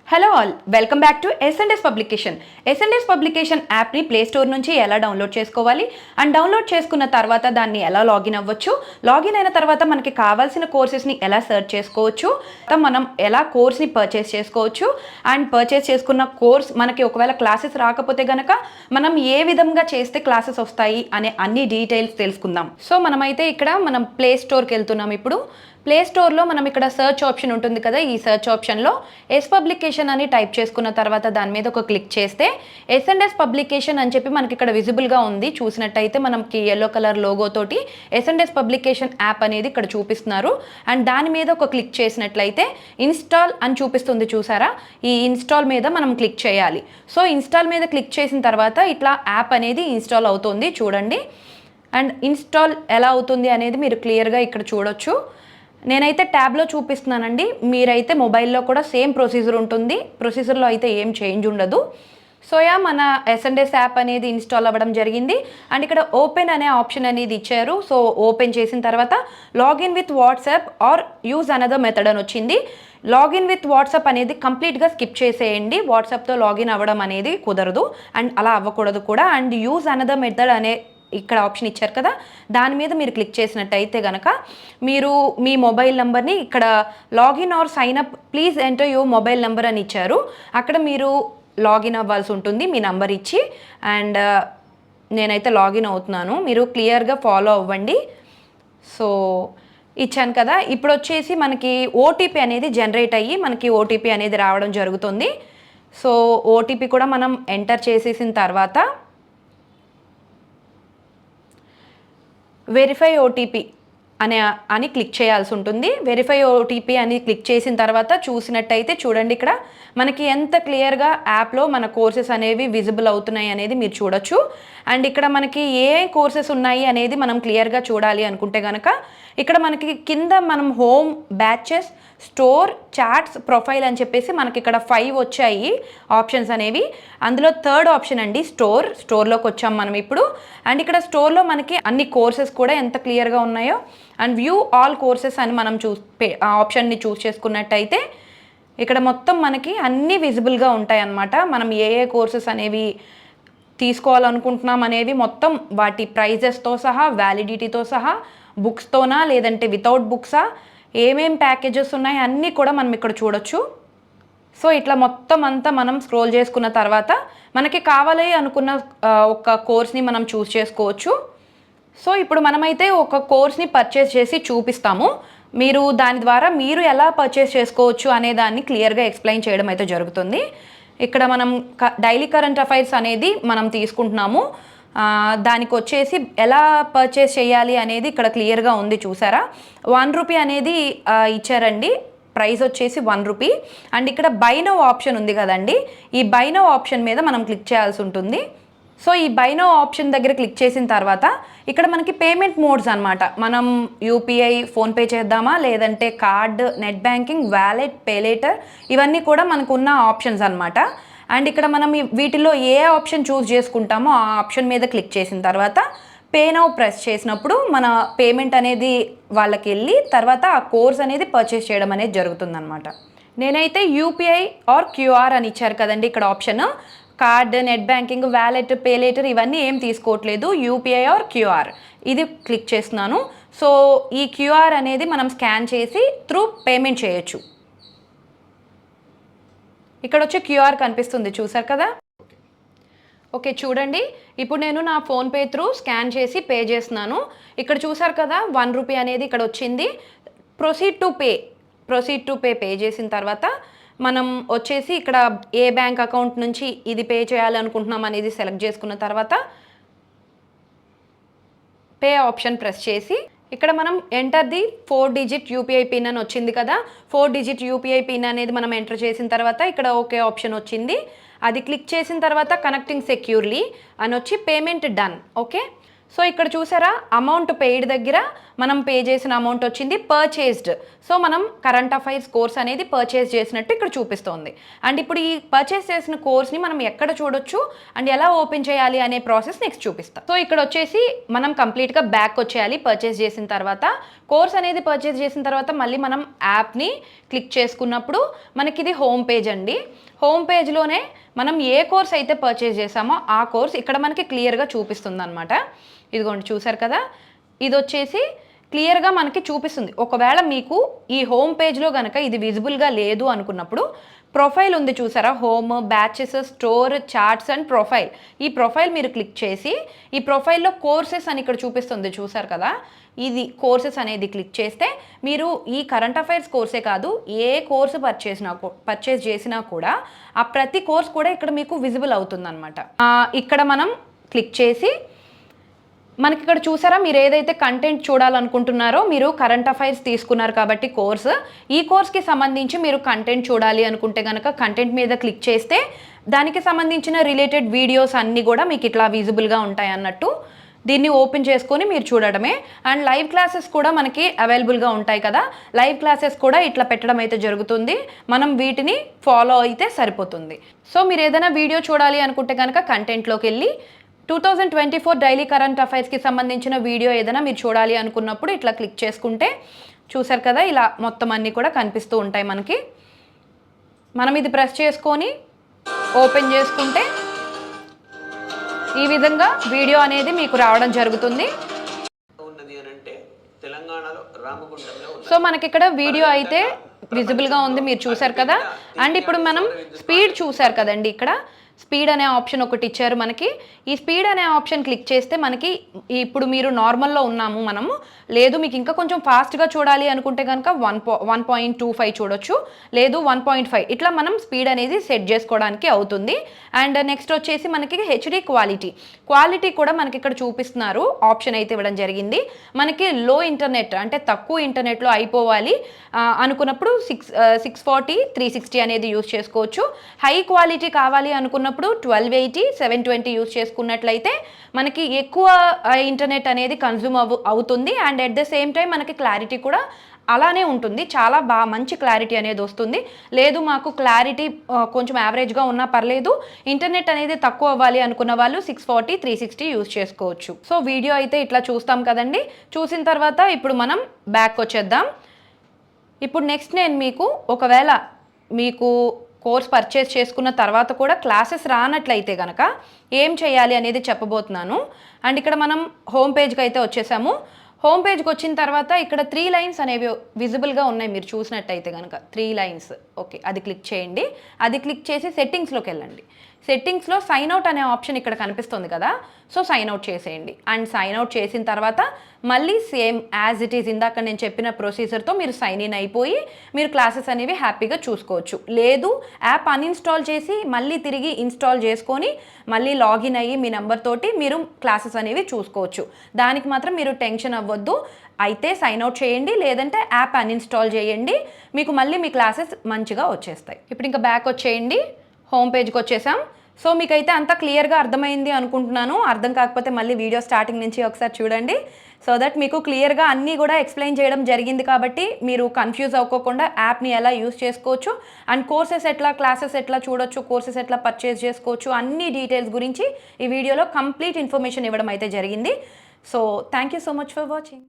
Hello all, welcome back to S&S publication. S&S publication యాప్ని play store నుంచి ఎలా download చేసుకోవాలి అండ్ డౌన్లోడ్ చేసుకున్న తర్వాత దాన్ని ఎలా లాగిన్ అవ్వచ్చు, లాగిన్ అయిన తర్వాత మనకి కావాల్సిన కోర్సెస్ని ఎలా సెర్చ్ చేసుకోవచ్చు, మనం ఎలా కోర్స్ని పర్చేస్ చేసుకోవచ్చు అండ్ పర్చేస్ చేసుకున్న కోర్స్ మనకి ఒకవేళ క్లాసెస్ రాకపోతే గనక మనం ఏ విధంగా చేస్తే క్లాసెస్ వస్తాయి అనే అన్ని డీటెయిల్స్ తెలుసుకుందాం. సో మనమైతే ఇక్కడ మనం ప్లే స్టోర్కి వెళ్తున్నాం. ఇప్పుడు ప్లే స్టోర్లో మనం ఇక్కడ సెర్చ్ ఆప్షన్ ఉంటుంది కదా, ఈ సెర్చ్ ఆప్షన్లో ఎస్ పబ్లికేషన్ అని టైప్ చేసుకున్న తర్వాత దాని మీద ఒక క్లిక్ చేస్తే S&S పబ్లికేషన్ అని చెప్పి మనకి ఇక్కడ విజిబుల్గా ఉంది. చూసినట్టయితే మనకి ఎల్లో కలర్ లోగో తోటి S&S పబ్లికేషన్ యాప్ అనేది ఇక్కడ చూపిస్తున్నారు. అండ్ దాని మీద ఒక క్లిక్ చేసినట్లయితే ఇన్స్టాల్ అని చూపిస్తుంది, చూసారా? ఈ ఇన్స్టాల్ మీద మనం క్లిక్ చేయాలి. సో ఇన్స్టాల్ మీద క్లిక్ చేసిన తర్వాత ఇట్లా యాప్ అనేది ఇన్స్టాల్ అవుతుంది, చూడండి. అండ్ ఇన్స్టాల్ ఎలా అవుతుంది అనేది మీరు క్లియర్గా ఇక్కడ చూడొచ్చు. నేనైతే ట్యాబ్లో చూపిస్తున్నానండి, మీరైతే మొబైల్లో కూడా సేమ్ ప్రొసీజర్ ఉంటుంది. ప్రొసీజర్లో అయితే ఏం చేంజ్ ఉండదు. సో మన S&S యాప్ అనేది ఇన్స్టాల్ అవ్వడం జరిగింది. అండ్ ఇక్కడ ఓపెన్ అనే ఆప్షన్ అనేది ఇచ్చారు. సో ఓపెన్ చేసిన తర్వాత login with WhatsApp or use another method అని వచ్చింది. లాగిన్ విత్ వాట్సాప్ అనేది కంప్లీట్గా స్కిప్ చేసేయండి. వాట్సాప్తో లాగిన్ అవ్వడం అనేది కుదరదు అండ్ అలా అవ్వకూడదు కూడా. అండ్ యూజ్ అనదర్ మెథడ్ అనే ఇక్కడ ఆప్షన్ ఇచ్చారు కదా, దాని మీద మీరు క్లిక్ చేసినట్టయితే కనుక మీరు మీ మొబైల్ నెంబర్ని ఇక్కడ login or sign up please enter your mobile number అని ఇచ్చారు. అక్కడ మీరు లాగిన్ అవ్వాల్సి ఉంటుంది మీ నెంబర్ ఇచ్చి. అండ్ నేనైతే లాగిన్ అవుతున్నాను, మీరు క్లియర్గా ఫాలో అవ్వండి. సో ఇచ్చాను కదా, ఇప్పుడు వచ్చేసి మనకి ఓటీపీ అనేది జనరేట్ అయ్యి మనకి ఓటీపీ అనేది రావడం జరుగుతుంది. సో ఓటీపీ కూడా మనం ఎంటర్ చేసేసిన తర్వాత వెరిఫై ఓటీపీ అని క్లిక్ చేయాల్సి ఉంటుంది. వెరిఫై ఓటీపీ అని క్లిక్ చేసిన తర్వాత చూసినట్టయితే చూడండి, ఇక్కడ మనకి ఎంత క్లియర్గా యాప్లో మన కోర్సెస్ అనేవి విజిబుల్ అవుతున్నాయి అనేది మీరు చూడొచ్చు. అండ్ ఇక్కడ మనకి ఏ కోర్సెస్ ఉన్నాయి అనేది మనం క్లియర్గా చూడాలి అనుకుంటే కనుక ఇక్కడ మనకి కింద మనం home, batches, store, chats, profile అని చెప్పేసి మనకి ఇక్కడ 5 వచ్చాయి ఆప్షన్స్ అనేవి. అందులో థర్డ్ ఆప్షన్ అండి స్టోర్లోకి వచ్చాం మనం ఇప్పుడు. అండ్ ఇక్కడ స్టోర్లో మనకి అన్ని కోర్సెస్ కూడా ఎంత క్లియర్గా ఉన్నాయో అండ్ వ్యూ ఆల్ కోర్సెస్ అని మనం ఆప్షన్ని చూస్ చేసుకున్నట్టయితే ఇక్కడ మొత్తం మనకి అన్నీ విజిబుల్గా ఉంటాయి అన్నమాట. మనం ఏ కోర్సెస్ అనేవి తీసుకోవాలనుకుంటున్నాం అనేవి మొత్తం వాటి ప్రైజెస్తో సహా, వ్యాలిడిటీతో సహా, బుక్స్తోనా లేదంటే వితౌట్ బుక్సా, ఏమేం ప్యాకేజెస్ ఉన్నాయి అన్నీ కూడా మనం ఇక్కడ చూడొచ్చు. సో ఇట్లా మొత్తం అంతా మనం స్క్రోల్ చేసుకున్న తర్వాత మనకి కావాలి అనుకున్న ఒక కోర్స్ని మనం చూస్ చేసుకోవచ్చు. సో ఇప్పుడు మనమైతే ఒక కోర్స్ని పర్చేస్ చేసి చూపిస్తాము. మీరు దాని ద్వారా మీరు ఎలా పర్చేస్ చేసుకోవచ్చు అనే దాన్ని క్లియర్గా ఎక్స్ప్లెయిన్ చేయడం అయితే జరుగుతుంది. ఇక్కడ మనం డైలీ కరెంట్ అఫైర్స్ అనేది మనం తీసుకుంటున్నాము. దానికి వచ్చేసి ఎలా పర్చేస్ చేయాలి అనేది ఇక్కడ క్లియర్గా ఉంది, చూసారా? 1 రూపీ అనేది ఇచ్చారండి, ప్రైస్ వచ్చేసి 1 రూపీ. అండ్ ఇక్కడ బై నౌ ఆప్షన్ ఉంది కదండి, ఈ బై నౌ ఆప్షన్ మీద మనం క్లిక్ చేయాల్సి ఉంటుంది. సో ఈ బై నౌ ఆప్షన్ దగ్గర క్లిక్ చేసిన తర్వాత ఇక్కడ మనకి పేమెంట్ మోడ్స్ అనమాట. మనం యూపీఐ, ఫోన్పే చేద్దామా లేదంటే card, net banking, wallet, pay later, ఇవన్నీ కూడా మనకు ఉన్న ఆప్షన్స్ అనమాట. అండ్ ఇక్కడ మనం వీటిలో ఏ ఆప్షన్ చూస్ చేసుకుంటామో ఆ ఆప్షన్ మీద క్లిక్ చేసిన తర్వాత పే నౌ ప్రెస్ చేసినప్పుడు మన పేమెంట్ అనేది వాళ్ళకి వెళ్ళి తర్వాత ఆ కోర్స్ అనేది పర్చేస్ చేయడం అనేది జరుగుతుందన్నమాట. నేనైతే యూపీఐ ఆర్ క్యూఆర్ అని ఇచ్చారు కదండి ఇక్కడ option. Card, net banking, wallet, pay later ఇవన్నీ ఏం తీసుకోవట్లేదు, యూపీఐ ఆర్ క్యూఆర్ ఇది క్లిక్ చేస్తున్నాను. సో ఈ క్యూఆర్ అనేది మనం స్కాన్ చేసి త్రూ పేమెంట్ చేయొచ్చు. ఇక్కడ వచ్చి క్యూఆర్ కనిపిస్తుంది, చూసారు కదా? ఓకే చూడండి, ఇప్పుడు నేను నా ఫోన్పే త్రూ స్కాన్ చేసి పే చేస్తున్నాను. ఇక్కడ చూసారు కదా 1 రూపీ అనేది ఇక్కడ వచ్చింది. ప్రొసీడ్ టు పే చేసిన తర్వాత మనం వచ్చేసి ఇక్కడ ఏ బ్యాంక్ అకౌంట్ నుంచి ఇది పే చేయాలనుకుంటున్నాం అనేది సెలెక్ట్ చేసుకున్న తర్వాత పే ఆప్షన్ ప్రెస్ చేసి ఇక్కడ మనం enter the 4 digit UPI pin అని వచ్చింది కదా, 4 డిజిట్ యూపీఐ పిన్ అనేది మనం ఎంటర్ చేసిన తర్వాత ఇక్కడ ఓకే ఆప్షన్ వచ్చింది. అది క్లిక్ చేసిన తర్వాత కనెక్టింగ్ సెక్యూర్లీ అని వచ్చి పేమెంట్ డన్. ఓకే, సో ఇక్కడ చూసారా అమౌంట్ పెయిడ్ దగ్గర మనం పే చేసిన అమౌంట్ వచ్చింది పర్చేస్డ్. సో మనం కరెంట్ అఫైర్స్ కోర్స్ అనేది పర్చేస్ చేసినట్టు ఇక్కడ చూపిస్తోంది. అండ్ ఇప్పుడు ఈ పర్చేస్ చేసిన కోర్స్ని మనం ఎక్కడ చూడొచ్చు అండ్ ఎలా ఓపెన్ చేయాలి అనే ప్రాసెస్ నెక్స్ట్ చూపిస్తాం. సో ఇక్కడ వచ్చేసి మనం కంప్లీట్గా బ్యాక్ వచ్చేయాలి. పర్చేస్ చేసిన తర్వాత కోర్స్ అనేది పర్చేస్ చేసిన తర్వాత మళ్ళీ మనం యాప్ని క్లిక్ చేసుకున్నప్పుడు మనకి ఇది హోమ్ పేజ్ అండి. హోమ్ పేజ్లోనే మనం ఏ కోర్స్ అయితే పర్చేస్ చేసామో ఆ కోర్స్ ఇక్కడ మనకి క్లియర్గా చూపిస్తుంది అనమాట. ఇదిగోండి చూసారు కదా, ఇది వచ్చేసి క్లియర్గా మనకి చూపిస్తుంది. ఒకవేళ మీకు ఈ హోమ్ పేజ్లో కనుక ఇది విజిబుల్గా లేదు అనుకున్నప్పుడు ప్రొఫైల్ ఉంది చూసారా, home, batches, store, charts and profile. ఈ ప్రొఫైల్ మీరు క్లిక్ చేసి ఈ ప్రొఫైల్లో కోర్సెస్ అని ఇక్కడ చూపిస్తుంది చూసారు కదా, ఇది కోర్సెస్ అనేది క్లిక్ చేస్తే మీరు ఈ కరెంట్ అఫైర్స్ కోర్సే కాదు ఏ కోర్సు పర్చేస్ చేసినా కూడా ఆ ప్రతి కోర్స్ కూడా ఇక్కడ మీకు విజిబుల్ అవుతుంది అనమాట. ఇక్కడ మనం క్లిక్ చేసి మనకి ఇక్కడ చూసారా, మీరు ఏదైతే కంటెంట్ చూడాలనుకుంటున్నారో, మీరు కరెంట్ అఫైర్స్ తీసుకున్నారు కాబట్టి కోర్స్, ఈ కోర్స్కి సంబంధించి మీరు కంటెంట్ చూడాలి అనుకుంటే కనుక కంటెంట్ మీద క్లిక్ చేస్తే దానికి సంబంధించిన రిలేటెడ్ వీడియోస్ అన్నీ కూడా మీకు ఇట్లా విజిబుల్గా ఉంటాయి అన్నట్టు. దీన్ని ఓపెన్ చేసుకొని మీరు చూడడమే. అండ్ లైవ్ క్లాసెస్ కూడా మనకి అవైలబుల్గా ఉంటాయి కదా, లైవ్ క్లాసెస్ కూడా ఇట్లా పెట్టడం అయితే జరుగుతుంది. మనం వీటిని ఫాలో అయితే సరిపోతుంది. సో మీరు ఏదైనా వీడియో చూడాలి అనుకుంటే కనుక కంటెంట్లోకి వెళ్ళి 2024 డైలీ కరెంట్ అఫైర్స్కి సంబంధించిన వీడియో ఏదైనా మీరు చూడాలి అనుకున్నప్పుడు ఇట్లా క్లిక్ చేసుకుంటే చూసారు కదా, ఇలా మొత్తం అన్నీ కూడా కనిపిస్తూ ఉంటాయి మనకి. మనం ఇది ప్రెస్ చేసుకొని ఓపెన్ చేసుకుంటే ఈ విధంగా వీడియో అనేది మీకు రావడం జరుగుతుంది. సో మనకి ఇక్కడ వీడియో అయితే విజిబుల్గా ఉంది, మీరు చూసారు కదా. అండ్ ఇప్పుడు మనం స్పీడ్ చూసారు కదండి, ఇక్కడ స్పీడ్ అనే ఆప్షన్ ఒకటి ఇచ్చారు మనకి. ఈ స్పీడ్ అనే ఆప్షన్ క్లిక్ చేస్తే మనకి ఇప్పుడు మీరు నార్మల్లో ఉన్నాము మనము, లేదు మీకు ఇంకా కొంచెం ఫాస్ట్గా చూడాలి అనుకుంటే కనుక 1.25 చూడొచ్చు, లేదు 1.5, ఇట్లా మనం స్పీడ్ అనేది సెట్ చేసుకోవడానికి అవుతుంది. అండ్ నెక్స్ట్ వచ్చేసి మనకి హెచ్డి క్వాలిటీ కూడా మనకి ఇక్కడ చూపిస్తున్నారు, ఆప్షన్ అయితే ఇవ్వడం జరిగింది. మనకి లో ఇంటర్నెట్ అంటే తక్కువ ఇంటర్నెట్లో అయిపోవాలి అనుకున్నప్పుడు 640, 360 అనేది యూజ్ చేసుకోవచ్చు. హై క్వాలిటీ కావాలి అనుకున్నప్పుడు 1280, 720 యూజ్ చేసుకున్నట్లయితే మనకి ఎక్కువ ఇంటర్నెట్ అనేది కన్జ్యూమ్ అవుతుంది. And at the same time మనకి క్లారిటీ కూడా అలానే ఉంటుంది, చాలా మంచి క్లారిటీ అనేది వస్తుంది. లేదు మాకు క్లారిటీ కొంచెం యావరేజ్గా ఉన్నా పర్లేదు, ఇంటర్నెట్ అనేది తక్కువ అవ్వాలి అనుకున్న వాళ్ళు 640, 360 యూజ్ చేసుకోవచ్చు. సో వీడియో అయితే ఇట్లా చూస్తాం కదండి. చూసిన తర్వాత ఇప్పుడు మనం బ్యాక్ వచ్చేద్దాం. ఇప్పుడు నెక్స్ట్ నేను మీకు ఒకవేళ మీకు కోర్స్ పర్చేస్ చేసుకున్న తర్వాత కూడా క్లాసెస్ రానట్లయితే కనుక ఏం చేయాలి అనేది చెప్పబోతున్నాను. అండ్ ఇక్కడ మనం హోమ్ పేజ్కి అయితే వచ్చేసాము. హోమ్ పేజ్కి వచ్చిన తర్వాత ఇక్కడ 3 లైన్స్ అనేవి విజిబుల్గా ఉన్నాయి, మీరు చూసినట్టయితే కనుక 3 లైన్స్. ఓకే, అది క్లిక్ చేయండి. అది క్లిక్ చేసి సెట్టింగ్స్లోకి వెళ్ళండి. సెట్టింగ్స్లో సైన్ అవుట్ అనే ఆప్షన్ ఇక్కడ కనిపిస్తుంది కదా, సో సైన్ అవుట్ చేసేయండి. అండ్ సైన్ అవుట్ చేసిన తర్వాత మళ్ళీ సేమ్ యాజ్ ఇట్ ఈజ్ ఇందాక నేను చెప్పిన ప్రొసీజర్తో మీరు సైన్ ఇన్ అయిపోయి మీరు క్లాసెస్ అనేవి హ్యాపీగా చూసుకోవచ్చు. లేదు యాప్ అన్ఇన్స్టాల్ చేసి మళ్ళీ తిరిగి ఇన్స్టాల్ చేసుకొని మళ్ళీ లాగిన్ అయ్యి మీ నెంబర్ తోటి మీరు క్లాసెస్ అనేవి చూసుకోవచ్చు. దానికి మాత్రం మీరు టెన్షన్ అవ్వద్దు. అయితే సైన్ అవుట్ చేయండి, లేదంటే యాప్ అన్ఇన్స్టాల్ చేయండి, మీకు మళ్ళీ మీ క్లాసెస్ మంచిగా వచ్చేస్తాయి. ఇప్పుడు ఇంకా బ్యాక్ వచ్చేయండి, హోమ్ పేజ్కి వచ్చేసాం. సో మీకైతే అంతా క్లియర్గా అర్థమైంది అనుకుంటున్నాను. అర్థం కాకపోతే మళ్ళీ వీడియో స్టార్టింగ్ నుంచి ఒకసారి చూడండి, సో దట్ మీకు క్లియర్గా అన్నీ కూడా ఎక్స్ప్లెయిన్ చేయడం జరిగింది. కాబట్టి మీరు కన్ఫ్యూజ్ అవ్వకుండా యాప్ని ఎలా యూస్ చేసుకోవచ్చు అండ్ కోర్సెస్ ఎట్లా, క్లాసెస్ ఎట్లా చూడొచ్చు, కోర్సెస్ ఎట్లా పర్చేస్ చేసుకోవచ్చు, అన్ని డీటెయిల్స్ గురించి ఈ వీడియోలో కంప్లీట్ ఇన్ఫర్మేషన్ ఇవ్వడం అయితే జరిగింది. So thank you so much for watching.